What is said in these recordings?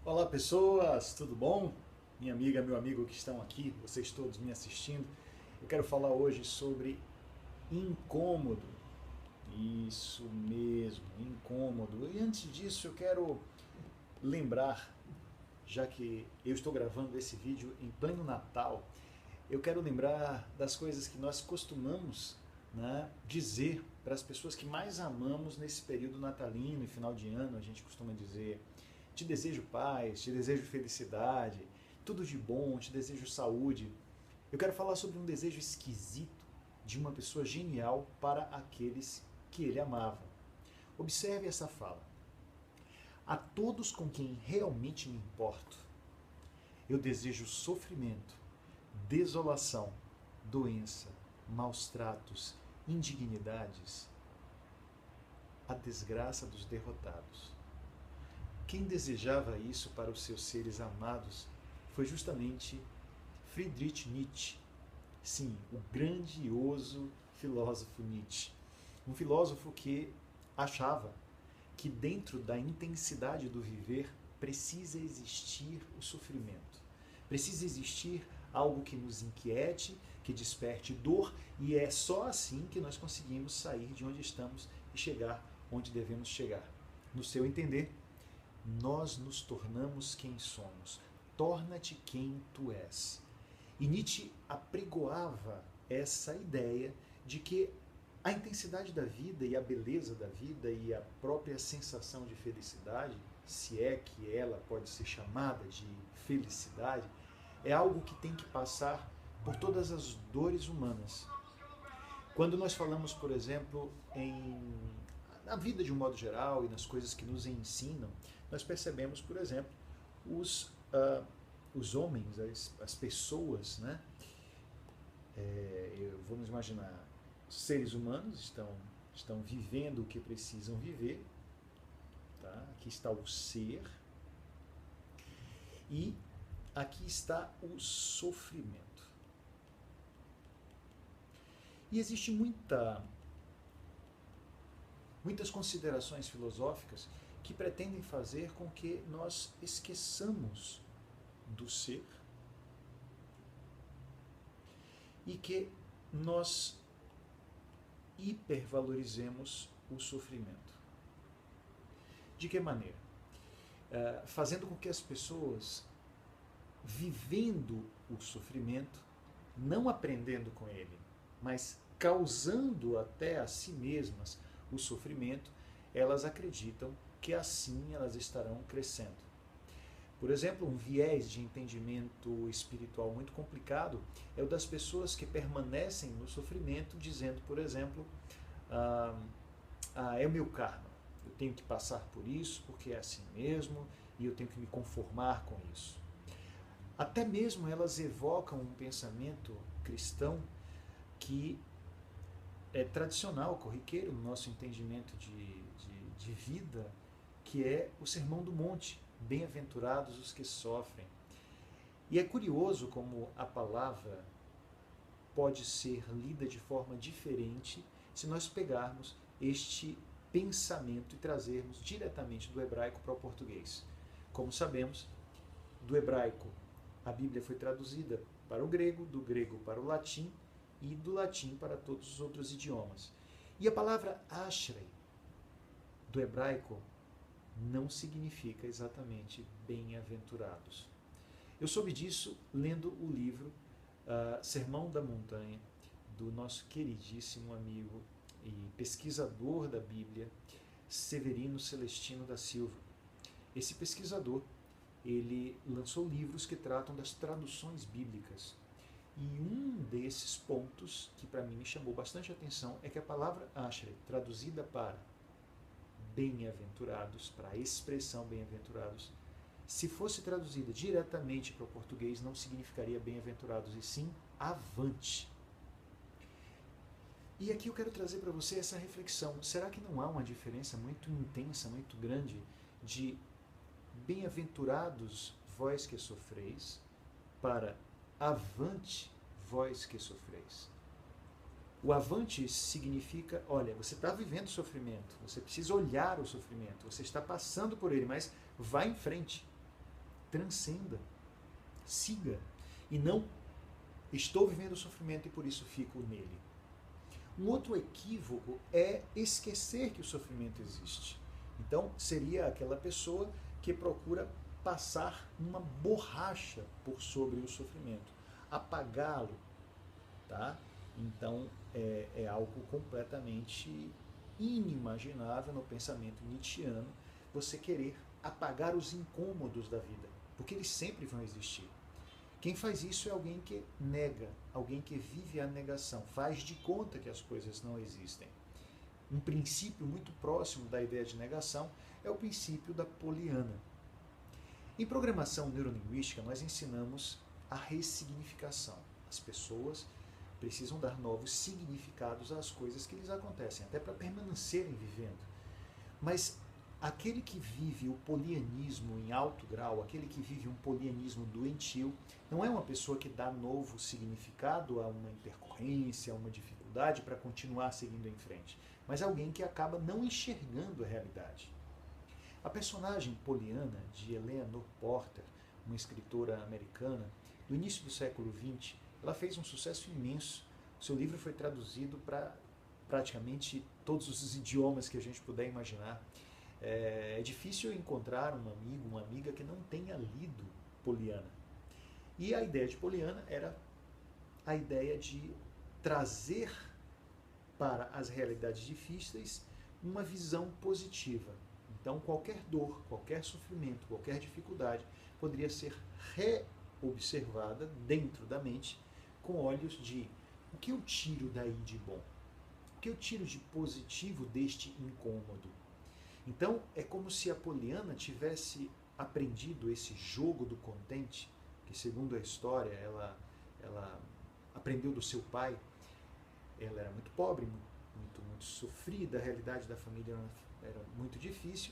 Olá pessoas, tudo bom? Minha amiga, meu amigo que estão aqui, vocês todos me assistindo. Eu quero falar hoje sobre incômodo. Isso mesmo, incômodo. E antes disso eu quero lembrar, já que eu estou gravando esse vídeo em pleno Natal, eu quero lembrar das coisas que nós costumamos, dizer para as pessoas que mais amamos nesse período natalino e final de ano. A gente costuma dizer: te desejo paz, te desejo felicidade, tudo de bom, te desejo saúde. Eu quero falar sobre um desejo esquisito de uma pessoa genial para aqueles que ele amava. Observe essa fala: a todos com quem realmente me importo, eu desejo sofrimento, desolação, doença, maus tratos, indignidades, a desgraça dos derrotados. Quem desejava isso para os seus seres amados foi justamente Friedrich Nietzsche. Sim, o grandioso filósofo Nietzsche. Um filósofo que achava que dentro da intensidade do viver precisa existir o sofrimento. Precisa existir algo que nos inquiete, que desperte dor, e é só assim que nós conseguimos sair de onde estamos e chegar onde devemos chegar. No seu entender, nós nos tornamos quem somos. Torna-te quem tu és. E Nietzsche apregoava essa ideia de que a intensidade da vida e a beleza da vida e a própria sensação de felicidade, se é que ela pode ser chamada de felicidade, é algo que tem que passar por todas as dores humanas. Quando nós falamos, por exemplo, na vida de um modo geral e nas coisas que nos ensinam, nós percebemos, por exemplo, os homens, as pessoas, vamos imaginar, seres humanos estão vivendo o que precisam viver, tá? Aqui está o ser e aqui está o sofrimento. E existe muitas considerações filosóficas que pretendem fazer com que nós esqueçamos do ser e que nós hipervalorizemos o sofrimento. De que maneira? Fazendo com que as pessoas, vivendo o sofrimento, não aprendendo com ele, mas causando até a si mesmas o sofrimento, elas acreditam que assim elas estarão crescendo. Por exemplo, um viés de entendimento espiritual muito complicado é o das pessoas que permanecem no sofrimento, dizendo, por exemplo, é o meu karma, eu tenho que passar por isso porque é assim mesmo e eu tenho que me conformar com isso. Até mesmo elas evocam um pensamento cristão que é tradicional, corriqueiro no nosso entendimento de vida, que é o Sermão do Monte: bem-aventurados os que sofrem. E é curioso como a palavra pode ser lida de forma diferente se nós pegarmos este pensamento e trazermos diretamente do hebraico para o português. Como sabemos, do hebraico a Bíblia foi traduzida para o grego, do grego para o latim e do latim para todos os outros idiomas. E a palavra ashrei, do hebraico, não significa exatamente bem-aventurados. Eu soube disso lendo o livro Sermão da Montanha, do nosso queridíssimo amigo e pesquisador da Bíblia, Severino Celestino da Silva. Esse pesquisador, ele lançou livros que tratam das traduções bíblicas. E um desses pontos que para mim me chamou bastante atenção é que a palavra ashrei, traduzida para bem-aventurados, para a expressão bem-aventurados, se fosse traduzida diretamente para o português, não significaria bem-aventurados, e sim avante. E aqui eu quero trazer para você essa reflexão: será que não há uma diferença muito intensa, muito grande de bem-aventurados vós que sofreis para avante vós que sofreis? O avante significa, olha, você está vivendo sofrimento, você precisa olhar o sofrimento, você está passando por ele, mas vá em frente. transcenda, siga, e não estou vivendo o sofrimento e por isso fico nele. Um outro equívoco é esquecer que o sofrimento existe. Então, seria aquela pessoa que procura passar uma borracha por sobre o sofrimento, apagá-lo, tá? Então, é algo completamente inimaginável no pensamento nietzschiano você querer apagar os incômodos da vida, porque eles sempre vão existir. Quem faz isso é alguém que nega, alguém que vive a negação, faz de conta que as coisas não existem. Um princípio muito próximo da ideia de negação é o princípio da poliana. Em programação neurolinguística, nós ensinamos a ressignificação. As pessoas precisam dar novos significados às coisas que lhes acontecem, até para permanecerem vivendo. Mas aquele que vive o polianismo em alto grau, aquele que vive um polianismo doentio, não é uma pessoa que dá novo significado a uma intercorrência, a uma dificuldade para continuar seguindo em frente, mas alguém que acaba não enxergando a realidade. A personagem poliana de Eleanor Porter, uma escritora americana, do início do século XX, ela fez um sucesso imenso. O seu livro foi traduzido para praticamente todos os idiomas que a gente puder imaginar. É difícil encontrar um amigo, uma amiga que não tenha lido Poliana. E a ideia de Poliana era a ideia de trazer para as realidades difíceis uma visão positiva. Então, qualquer dor, qualquer sofrimento, qualquer dificuldade poderia ser reobservada dentro da mente com olhos de o que eu tiro daí de bom? O que eu tiro de positivo deste incômodo? Então, é como se a Poliana tivesse aprendido esse jogo do contente, que segundo a história, ela aprendeu do seu pai. Ela era muito pobre, muito sofrida, a realidade da família era muito difícil,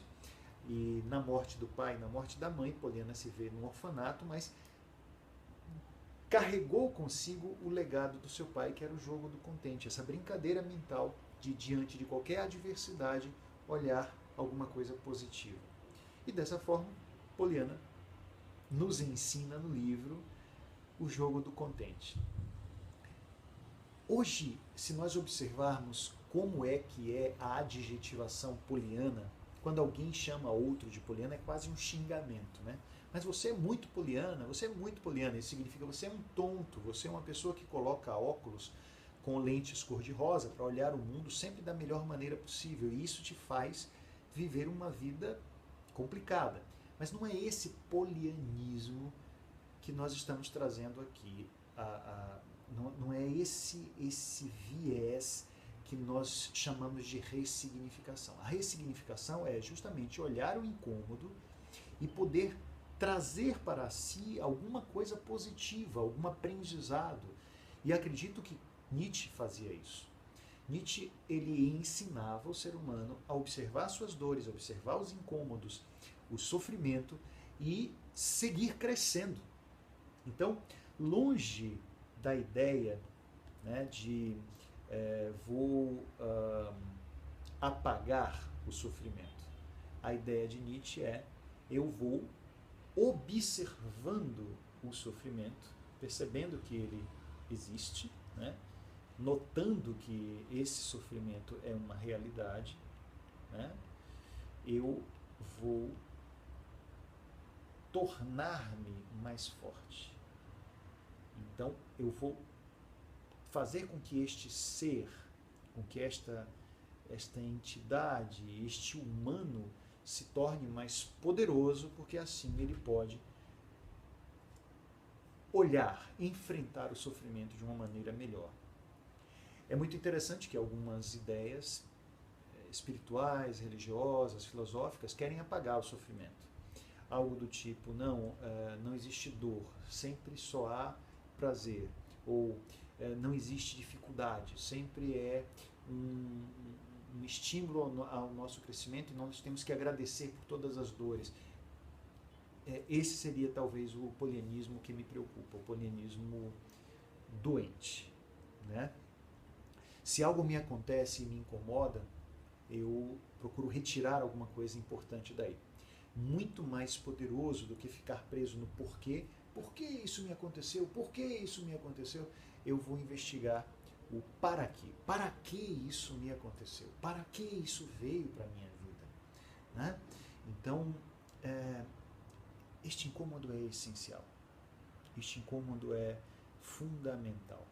e na morte do pai, na morte da mãe, Poliana se vê num orfanato, mas carregou consigo o legado do seu pai, que era o jogo do contente, essa brincadeira mental de, diante de qualquer adversidade, olhar alguma coisa positiva. E dessa forma, Poliana nos ensina no livro o jogo do contente. Hoje, se nós observarmos como é que é a adjetivação poliana, quando alguém chama outro de poliana, é quase um xingamento, né? Mas você é muito poliana, isso significa você é um tonto, você é uma pessoa que coloca óculos com lentes cor-de-rosa para olhar o mundo sempre da melhor maneira possível, e isso te faz viver uma vida complicada. Mas não é esse polianismo que nós estamos trazendo aqui, não é esse viés que nós chamamos de ressignificação. A ressignificação é justamente olhar o incômodo e poder trazer para si alguma coisa positiva, algum aprendizado. E acredito que Nietzsche fazia isso. Nietzsche, ele ensinava o ser humano a observar suas dores, observar os incômodos, o sofrimento e seguir crescendo. Então, longe da ideia, né, de vou apagar o sofrimento, a ideia de Nietzsche é eu vou observando o sofrimento, percebendo que ele existe, né, notando que esse sofrimento é uma realidade, né, eu vou tornar-me mais forte. Então, eu vou fazer com que este ser, com que esta entidade, este humano se torne mais poderoso, porque assim ele pode olhar, enfrentar o sofrimento de uma maneira melhor. É muito interessante que algumas ideias espirituais, religiosas, filosóficas querem apagar o sofrimento. Algo do tipo, não existe dor, sempre só há prazer, ou não existe dificuldade, sempre é um estímulo ao nosso crescimento e nós temos que agradecer por todas as dores. Esse seria talvez o polianismo que me preocupa, o polianismo doente, né? Se algo me acontece e me incomoda, eu procuro retirar alguma coisa importante daí. muito mais poderoso do que ficar preso no porquê. Por que isso me aconteceu? Por que isso me aconteceu? Eu vou investigar o para quê. Para que isso me aconteceu? Para que isso veio para a minha vida? Né? Então, este incômodo é essencial. Este incômodo é fundamental.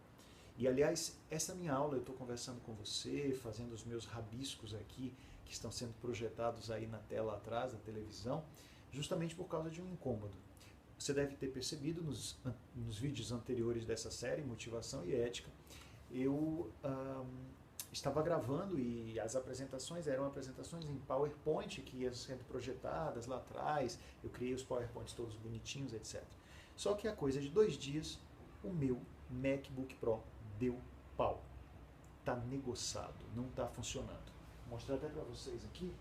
E, aliás, essa minha aula, eu estou conversando com você, fazendo os meus rabiscos aqui, que estão sendo projetados aí na tela atrás da televisão, justamente por causa de um incômodo. Você deve ter percebido nos vídeos anteriores dessa série, Motivação e Ética, eu estava gravando e as apresentações eram apresentações em PowerPoint que iam sendo projetadas lá atrás, eu criei os PowerPoints todos bonitinhos, etc. Só que a coisa de 2 dias, o meu MacBook Pro deu pau. Está negociado, não está funcionando. Vou mostrar até para vocês aqui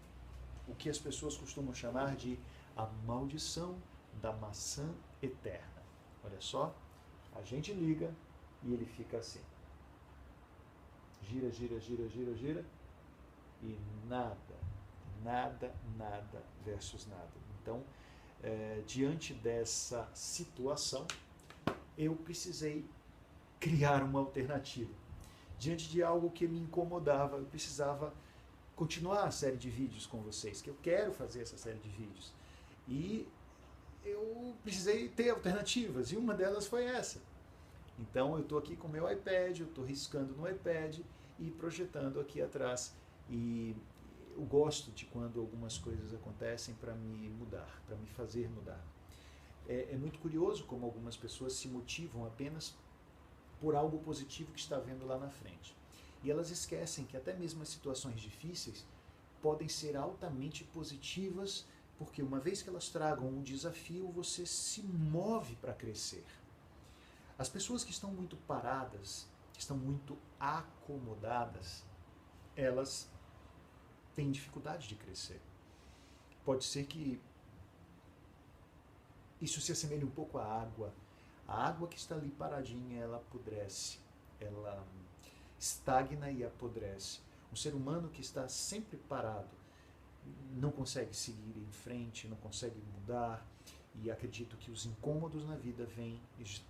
o que as pessoas costumam chamar de a maldição da maçã eterna. Olha só, a gente liga e ele fica assim. Gira, gira, gira, gira, gira e nada, nada, nada versus nada. Então, diante dessa situação, eu precisei criar uma alternativa. Diante de algo que me incomodava, eu precisava continuar a série de vídeos com vocês, que eu quero fazer essa série de vídeos. E eu precisei ter alternativas, e uma delas foi essa. Então eu estou aqui com o meu iPad, eu estou riscando no iPad e projetando aqui atrás. E eu gosto de quando algumas coisas acontecem para me mudar, para me fazer mudar. É muito curioso como algumas pessoas se motivam apenas por algo positivo que está vendo lá na frente. E elas esquecem que até mesmo as situações difíceis podem ser altamente positivas, porque uma vez que elas tragam um desafio, você se move para crescer. As pessoas que estão muito paradas, que estão muito acomodadas, elas têm dificuldade de crescer. Pode ser que isso se assemelhe um pouco à água. A água que está ali paradinha, ela apodrece, ela estagna e apodrece. Um ser humano que está sempre parado não consegue seguir em frente, não consegue mudar, e acredito que os incômodos na vida vêm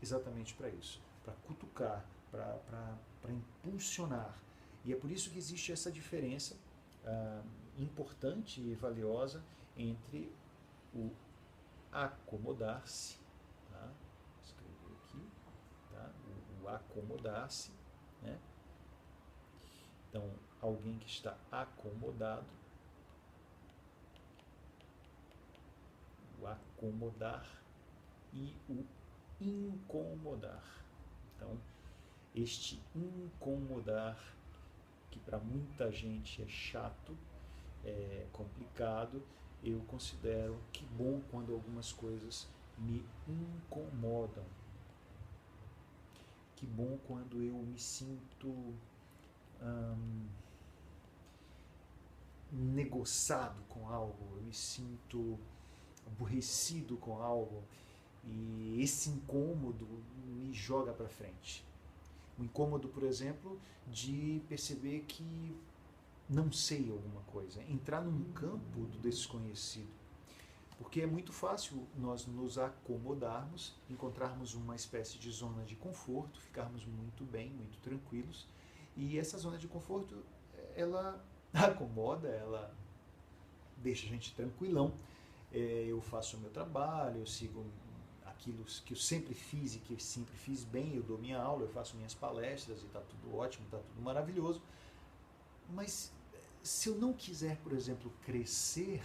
exatamente para isso, para cutucar, para impulsionar. E é por isso que existe essa diferença importante e valiosa entre o acomodar-se, tá? Escrever aqui, tá? O acomodar-se, né? Então, alguém que está acomodado, o acomodar e o incomodar. Então, este incomodar, que para muita gente é chato, é complicado, eu considero que bom quando algumas coisas me incomodam. Que bom quando eu me sinto negociado com algo, eu me sinto aborrecido com algo, e esse incômodo me joga para frente. O incômodo, por exemplo, de perceber que não sei alguma coisa, entrar num campo do desconhecido. Porque é muito fácil nós nos acomodarmos, encontrarmos uma espécie de zona de conforto, ficarmos muito bem, muito tranquilos, e essa zona de conforto, ela acomoda, ela deixa a gente tranquilão. Eu faço o meu trabalho, eu sigo aquilo que eu sempre fiz e que eu sempre fiz bem, eu dou minha aula, eu faço minhas palestras e está tudo ótimo, está tudo maravilhoso. Mas se eu não quiser, por exemplo, crescer,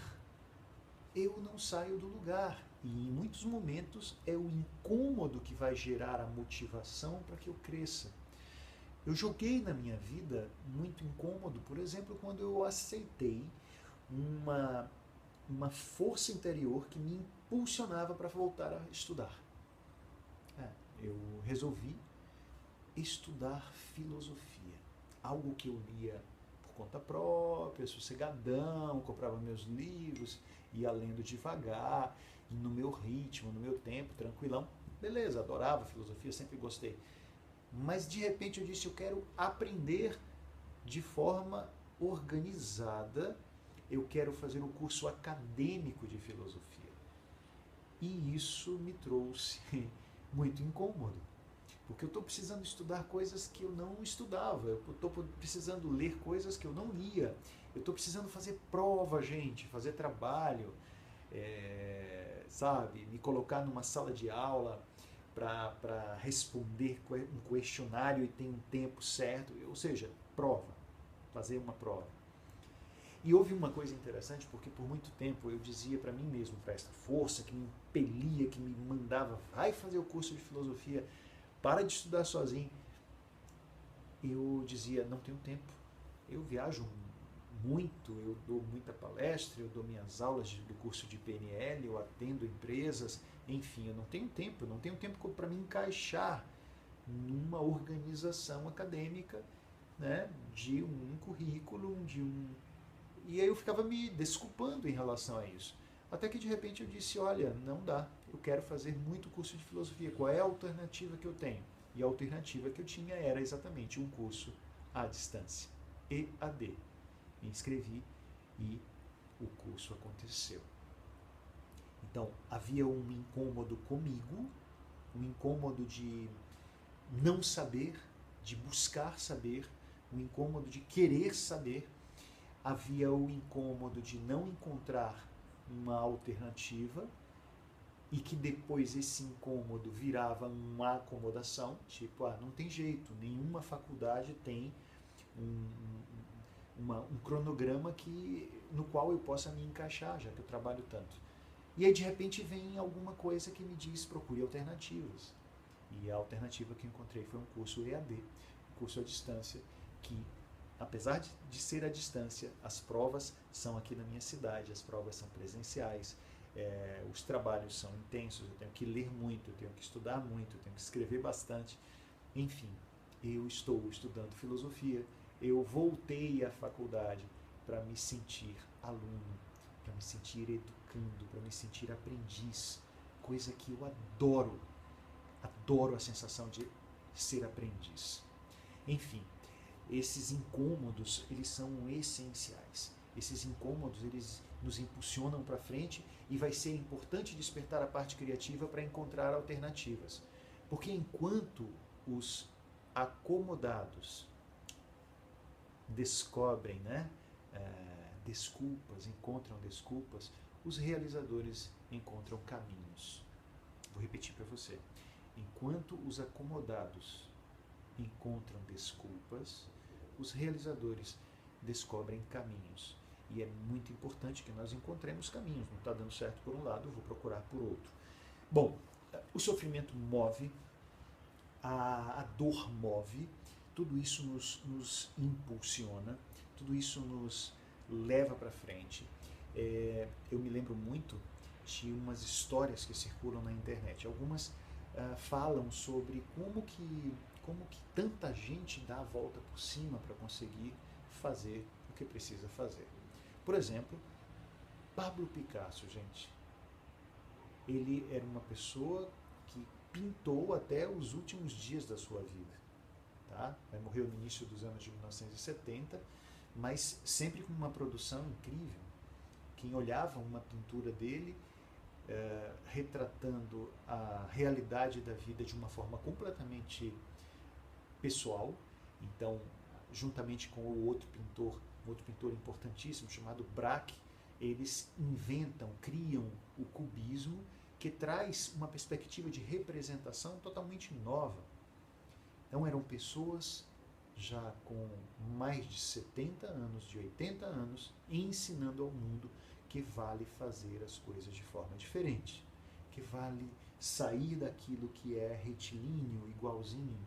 eu não saio do lugar. E em muitos momentos é o incômodo que vai gerar a motivação para que eu cresça. Eu joguei na minha vida muito incômodo, por exemplo, quando eu aceitei uma força interior que me impulsionava para voltar a estudar. Eu resolvi estudar filosofia, algo que eu lia por conta própria, sossegadão, comprava meus livros, ia lendo devagar, no meu ritmo, no meu tempo, tranquilão. Beleza, adorava filosofia, sempre gostei. Mas de repente eu disse, eu quero aprender de forma organizada eu quero fazer o curso acadêmico de filosofia. E isso me trouxe muito incômodo, porque eu estou precisando estudar coisas que eu não estudava, eu estou precisando ler coisas que eu não lia, eu estou precisando fazer prova, gente, fazer trabalho, sabe, me colocar numa sala de aula para responder um questionário e tem um tempo certo, ou seja, prova, fazer uma prova. E houve uma coisa interessante, porque por muito tempo eu dizia para mim mesmo, para esta força que me impelia, que me mandava, vai fazer o curso de filosofia, para de estudar sozinho. Eu dizia, não tenho tempo. Eu viajo muito, eu dou muita palestra, eu dou minhas aulas do curso de PNL, eu atendo empresas, enfim, eu não tenho tempo para me encaixar numa organização acadêmica, né, de um currículo, E aí eu ficava me desculpando em relação a isso. Até que de repente eu disse, olha, não dá, eu quero fazer muito curso de filosofia, qual é a alternativa que eu tenho? E a alternativa que eu tinha era exatamente um curso à distância, EAD. Me inscrevi e o curso aconteceu. Então, havia um incômodo comigo, um incômodo de não saber, de buscar saber, um incômodo de querer saber. Havia o incômodo de não encontrar uma alternativa e que depois esse incômodo virava uma acomodação, tipo, não tem jeito, nenhuma faculdade tem um cronograma no qual eu possa me encaixar, já que eu trabalho tanto. E aí de repente vem alguma coisa que me diz, procure alternativas. E a alternativa que eu encontrei foi um curso EAD, um curso à distância, que apesar de ser à distância, as provas são aqui na minha cidade, as provas são presenciais, os trabalhos são intensos, eu tenho que ler muito, eu tenho que estudar muito, eu tenho que escrever bastante. Enfim, eu estou estudando filosofia, eu voltei à faculdade para me sentir aluno, para me sentir educando, para me sentir aprendiz, coisa que eu adoro a sensação de ser aprendiz. Enfim, esses incômodos, eles são essenciais. Esses incômodos, eles nos impulsionam para frente e vai ser importante despertar a parte criativa para encontrar alternativas. Porque enquanto os acomodados descobrem, encontram desculpas, os realizadores encontram caminhos. Vou repetir para você. Enquanto os acomodados encontram desculpas, os realizadores descobrem caminhos. E é muito importante que nós encontremos caminhos. Não está dando certo por um lado, vou procurar por outro. Bom, o sofrimento move, a dor move, tudo isso nos impulsiona, tudo isso nos leva para frente. Eu me lembro muito de umas histórias que circulam na internet. Algumas falam sobre como que tanta gente dá a volta por cima para conseguir fazer o que precisa fazer. Por exemplo, Pablo Picasso, gente. Ele era uma pessoa que pintou até os últimos dias da sua vida. Tá? Ele morreu no início dos anos de 1970, mas sempre com uma produção incrível. Quem olhava uma pintura dele retratando a realidade da vida de uma forma completamente pessoal, então, juntamente com o outro pintor importantíssimo chamado Braque, eles criam o cubismo, que traz uma perspectiva de representação totalmente nova. Então eram pessoas já com mais de 70 anos, de 80 anos, ensinando ao mundo que vale fazer as coisas de forma diferente, que vale sair daquilo que é retilíneo, igualzinho.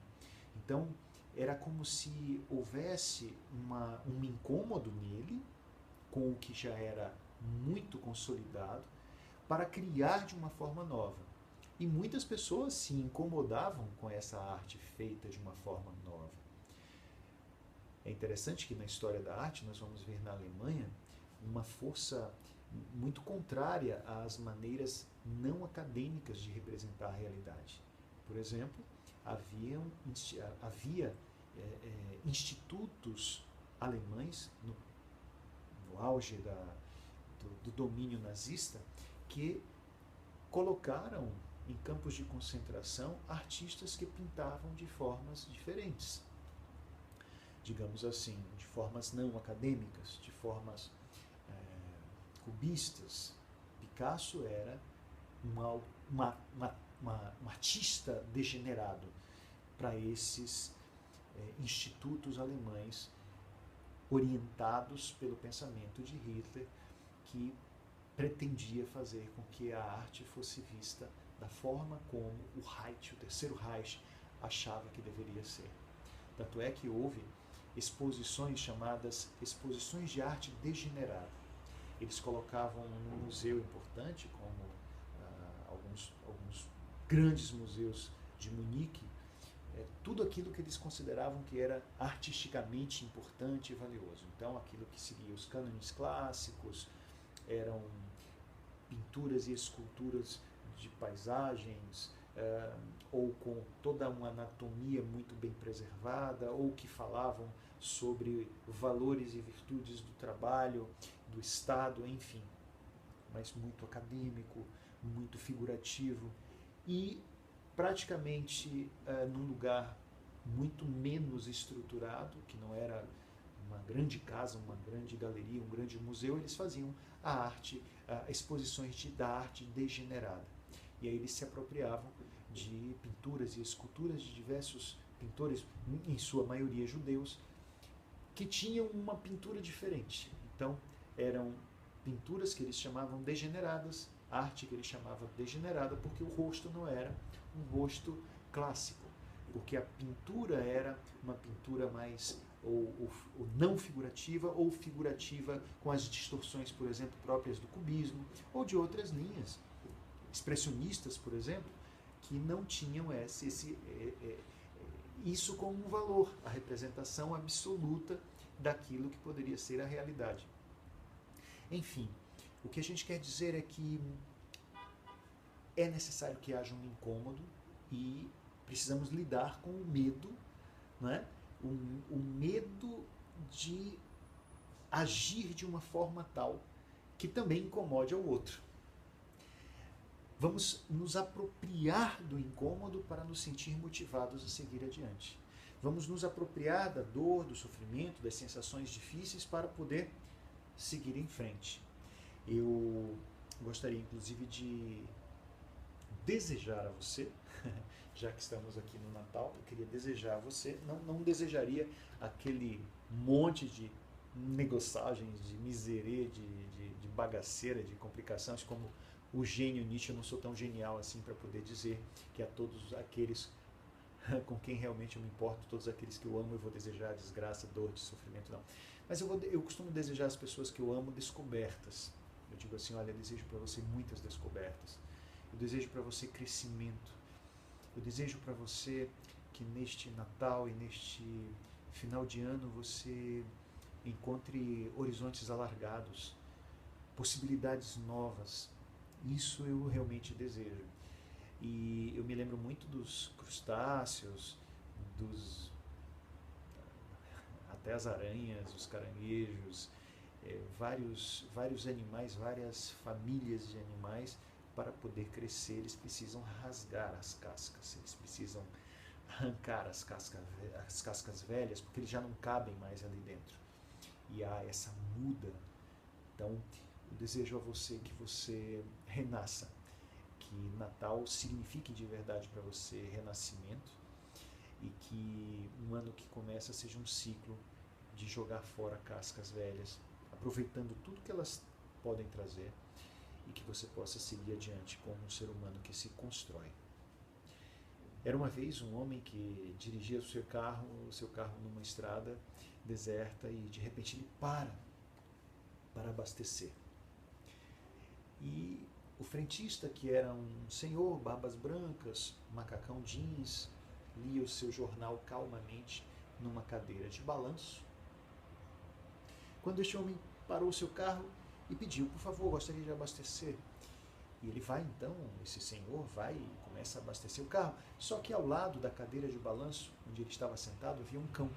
Então, era como se houvesse um incômodo nele, com o que já era muito consolidado, para criar de uma forma nova. E muitas pessoas se incomodavam com essa arte feita de uma forma nova. É interessante que na história da arte nós vamos ver na Alemanha uma força muito contrária às maneiras não acadêmicas de representar a realidade. Por exemplo, havia institutos alemães no no auge do domínio nazista, que colocaram em campos de concentração artistas que pintavam de formas diferentes, digamos assim, de formas não acadêmicas, de formas cubistas. Picasso era um artista degenerado para esses institutos alemães orientados pelo pensamento de Hitler, que pretendia fazer com que a arte fosse vista da forma como o Reich, o Terceiro Reich, achava que deveria ser. Tanto é que houve exposições chamadas exposições de arte degenerada. Eles colocavam num museu importante, como alguns grandes museus de Munique, tudo aquilo que eles consideravam que era artisticamente importante e valioso. Então, aquilo que seria os cânones clássicos, eram pinturas e esculturas de paisagens, ou com toda uma anatomia muito bem preservada, ou que falavam sobre valores e virtudes do trabalho, do Estado, enfim, mas muito acadêmico, muito figurativo e praticamente num lugar muito menos estruturado, que não era uma grande casa, uma grande galeria, um grande museu, eles faziam a arte, exposições da arte degenerada. E aí eles se apropriavam de pinturas e esculturas de diversos pintores, em sua maioria judeus, que tinham uma pintura diferente. Então, eram pinturas que eles chamavam degeneradas, arte que eles chamavam degenerada, porque o rosto não era um rosto clássico, porque a pintura era uma pintura mais ou não figurativa ou figurativa com as distorções, por exemplo, próprias do cubismo ou de outras linhas expressionistas, por exemplo, que não tinham isso como um valor, a representação absoluta daquilo que poderia ser a realidade. Enfim, o que a gente quer dizer é que é necessário que haja um incômodo e precisamos lidar com o medo, né? O medo de agir de uma forma tal que também incomode ao outro. Vamos nos apropriar do incômodo para nos sentir motivados a seguir adiante. Vamos nos apropriar da dor, do sofrimento, das sensações difíceis para poder seguir em frente. Eu gostaria, inclusive, de desejar a você, já que estamos aqui no Natal, eu queria desejar a você, não desejaria aquele monte de negociagens, de miserê, de bagaceira, de complicações, como o gênio Nietzsche. Eu não sou tão genial assim para poder dizer que a todos aqueles com quem realmente eu me importo, todos aqueles que eu amo, eu vou desejar desgraça, dor, sofrimento, não. Mas eu costumo desejar às pessoas que eu amo descobertas. Eu digo assim, olha, eu desejo para você muitas descobertas. Eu desejo para você crescimento. Eu desejo para você que neste Natal e neste final de ano você encontre horizontes alargados, possibilidades novas. Isso eu realmente desejo. E eu me lembro muito dos crustáceos, até as aranhas, os caranguejos, vários animais, várias famílias de animais. Para poder crescer, eles precisam rasgar as cascas, eles precisam arrancar as cascas velhas, porque eles já não cabem mais ali dentro. E há essa muda. Então, eu desejo a você que você renasça, que Natal signifique de verdade para você renascimento e que um ano que começa seja um ciclo de jogar fora cascas velhas, aproveitando tudo que elas podem trazer, e que você possa seguir adiante como um ser humano que se constrói. Era uma vez um homem que dirigia o seu carro numa estrada deserta e de repente ele para abastecer. E o frentista, que era um senhor, barbas brancas, macacão jeans, lia o seu jornal calmamente numa cadeira de balanço. Quando este homem parou o seu carro e pediu, por favor, gostaria de abastecer. E ele vai então, esse senhor vai e começa a abastecer o carro. Só que ao lado da cadeira de balanço, onde ele estava sentado, havia um cão.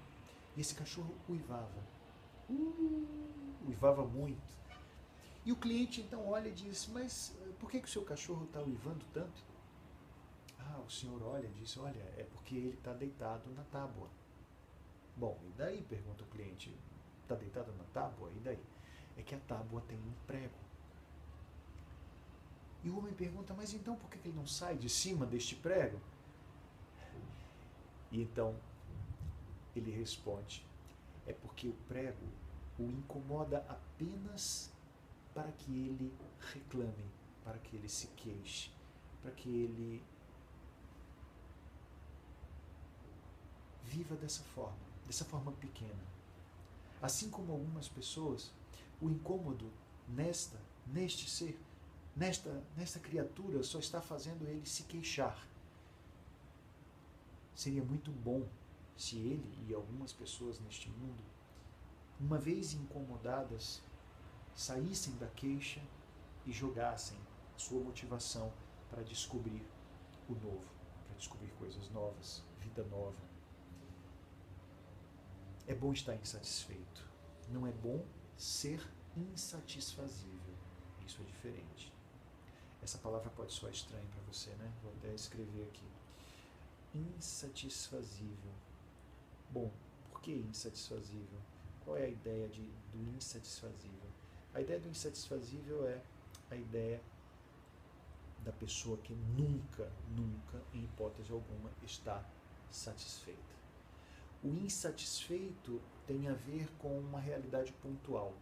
E esse cachorro uivava. uivava muito. E o cliente então olha e diz, mas por que o seu cachorro está uivando tanto? Ah, o senhor olha e diz, olha, é porque ele está deitado na tábua. Bom, e daí? Pergunta o cliente, está deitado na tábua? E daí? É que a tábua tem um prego. E o homem pergunta, mas então por que ele não sai de cima deste prego? E então ele responde, é porque o prego o incomoda apenas para que ele reclame, para que ele se queixe, para que ele viva dessa forma pequena. Assim como algumas pessoas, o incômodo neste ser, nesta criatura só está fazendo ele se queixar. Seria muito bom se ele e algumas pessoas neste mundo, uma vez incomodadas, saíssem da queixa e jogassem sua motivação para descobrir o novo, para descobrir coisas novas, vida nova. É bom estar insatisfeito. Não é bom ser insatisfazível. Isso é diferente. Essa palavra pode soar estranha para você, né? Vou até escrever aqui. Insatisfazível. Bom, por que insatisfazível? Qual é a ideia do insatisfazível? A ideia do insatisfazível é a ideia da pessoa que nunca, em hipótese alguma, está satisfeita. O insatisfeito tem a ver com uma realidade pontual,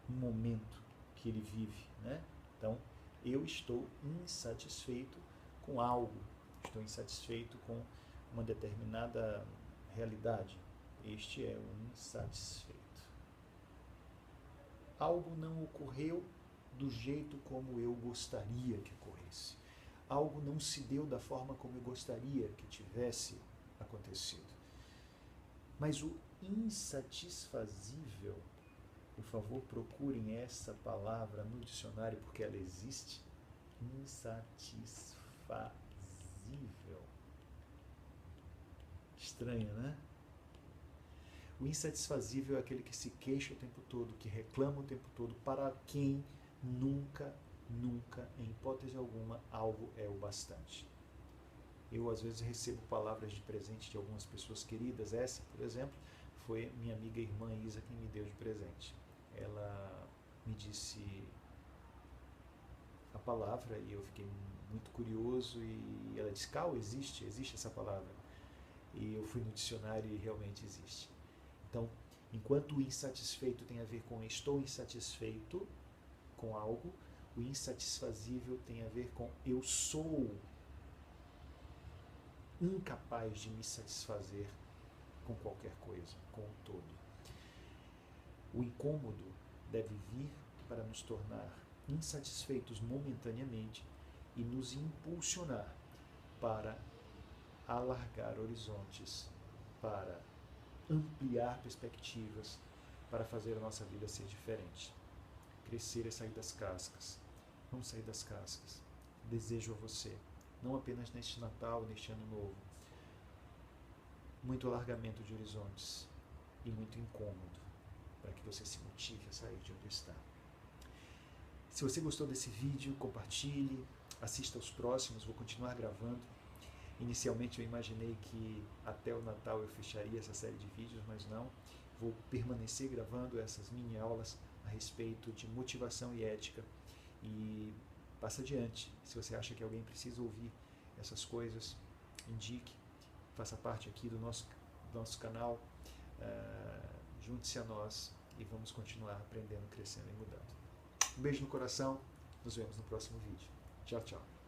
um momento que ele vive, né? Então, eu estou insatisfeito com algo, estou insatisfeito com uma determinada realidade. Este é o insatisfeito. Algo não ocorreu do jeito como eu gostaria que ocorresse. Algo não se deu da forma como eu gostaria que tivesse acontecido. Mas o insatisfazível, por favor, procurem essa palavra no dicionário porque ela existe. Insatisfazível. Estranho, né? O insatisfazível é aquele que se queixa o tempo todo, que reclama o tempo todo, para quem nunca, em hipótese alguma, algo é o bastante. Eu, às vezes, recebo palavras de presente de algumas pessoas queridas. Essa, por exemplo, foi minha amiga e irmã Isa quem me deu de presente. Ela me disse a palavra e eu fiquei muito curioso e ela disse, Cal, existe essa palavra. E eu fui no dicionário e realmente existe. Então, enquanto o insatisfeito tem a ver com estou insatisfeito com algo, o insatisfazível tem a ver com eu sou incapaz de me satisfazer com qualquer coisa, com o todo. O incômodo deve vir para nos tornar insatisfeitos momentaneamente e nos impulsionar para alargar horizontes, para ampliar perspectivas, para fazer a nossa vida ser diferente. Crescer é sair das cascas. Vamos sair das cascas. Desejo a você, não apenas neste Natal, neste Ano Novo, muito alargamento de horizontes e muito incômodo, para que você se motive a sair de onde está. Se você gostou desse vídeo, compartilhe, assista aos próximos, vou continuar gravando. Inicialmente eu imaginei que até o Natal eu fecharia essa série de vídeos, mas não. Vou permanecer gravando essas mini aulas a respeito de motivação e ética. E passa adiante. Se você acha que alguém precisa ouvir essas coisas, indique, faça parte aqui do nosso canal, junte-se a nós e vamos continuar aprendendo, crescendo e mudando. Um beijo no coração, nos vemos no próximo vídeo. Tchau, tchau.